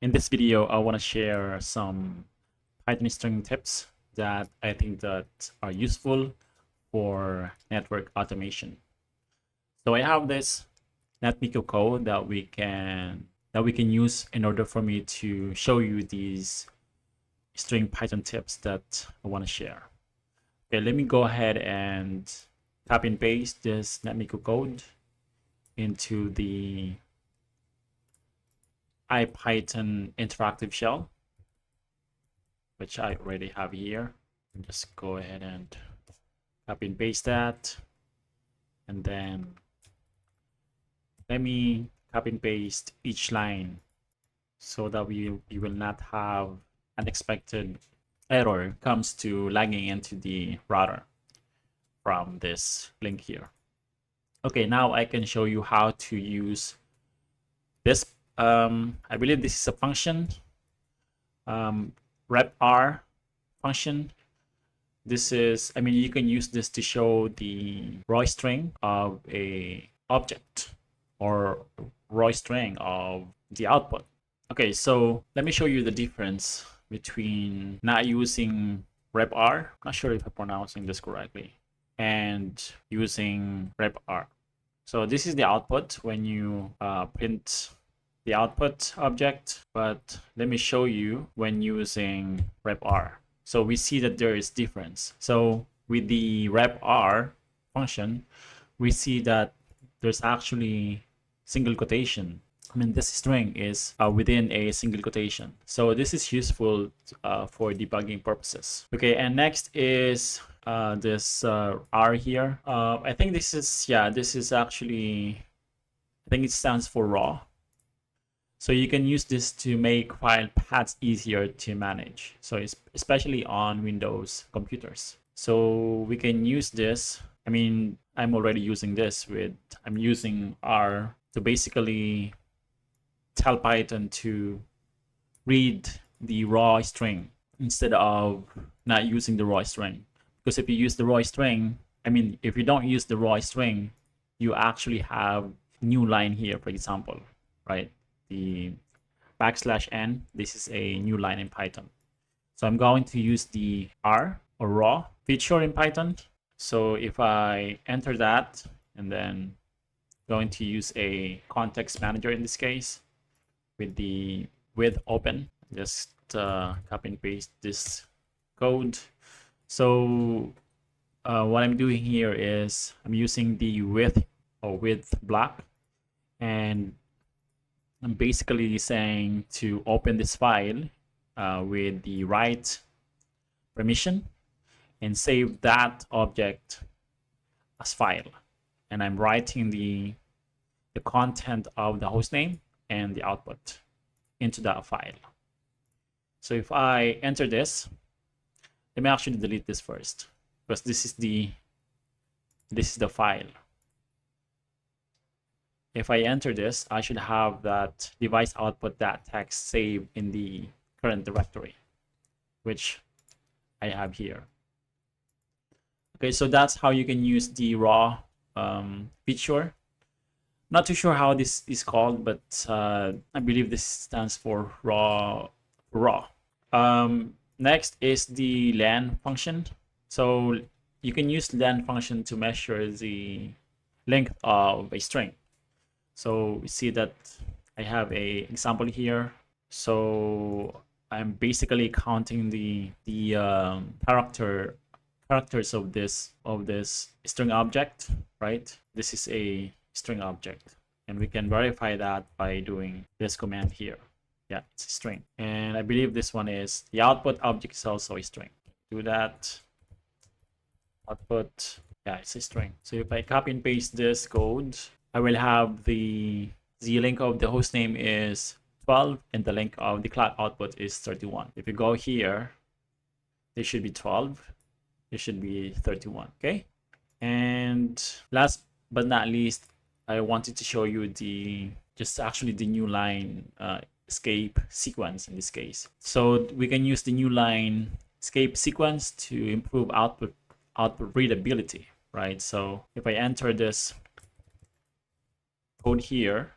In this video, I want to share some Python string tips that I think that are useful for network automation. So I have this netmiko code that we can use in order for me to show you these string Python tips that I want to share. Okay, let me go ahead and copy and paste this netmiko code into the IPython interactive shell, which I already have here. Just go ahead and copy and paste that, and then let me copy and paste each line so that we will not have unexpected error comes to logging into the router from this link here. Okay, now I can show you how to use this. I believe this is a function, repr function. This is, you can use this to show the raw string of a object or raw string of the output. Okay, so let me show you the difference between not using repr, not sure if I'm pronouncing this correctly, and using repr. So this is the output when you print the output object, but let me show you when using repr. So we see that there is difference. So with the repr function, we see that there's actually single quotation. This string is within a single quotation. So this is useful for debugging purposes. Okay, and next is this R here. I think this is actually, I think it stands for raw. So you can use this to make file paths easier to manage. So it's especially on Windows computers. So we can use this. I'm already using this I'm using R to basically tell Python to read the raw string instead of not using the raw string. Because if you use the raw string, if you don't use the raw string, you actually have new line here, for example, right? The \n, this is a new line in Python. So I'm going to use the R or raw feature in Python. So if I enter that and then going to use a context manager in this case with the with open, just copy and paste this code. So what I'm doing here is I'm using the width block, and I'm basically saying to open this file with the write permission and save that object as file. And I'm writing the content of the hostname and the output into that file. So if I enter this, let me actually delete this first, because this is the file. If I enter this, I should have that device output that text saved in the current directory, which I have here. Okay, so that's how you can use the raw feature. Not too sure how this is called, but I believe this stands for raw. Next is the len function. So you can use len function to measure the length of a string. So we see that I have a example here. So I'm basically counting the characters of this string object, right? This is a string object, and we can verify that by doing this command here. Yeah, it's a string, and I believe this one is the output object is also a string. Do that. Output, yeah, it's a string. So if I copy and paste this code, I will have the length of the hostname is 12 and the length of the clock output is 31. If you go here, there should be 12. It should be 31. Okay. And last but not least, I wanted to show you the new line escape sequence in this case. So we can use the new line escape sequence to improve output readability, right? So if I enter this code here,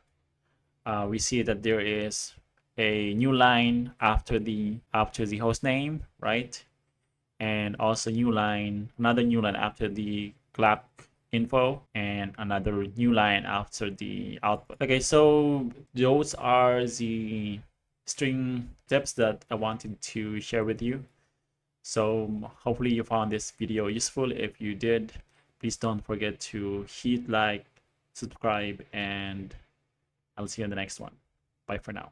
we see that there is a new line after the host name, right? And also another new line after the clock info, and another new line after the output. Okay, so those are the string tips that I wanted to share with you. So hopefully you found this video useful. If you did, please don't forget to hit like, subscribe, and I'll see you in the next one. Bye for now.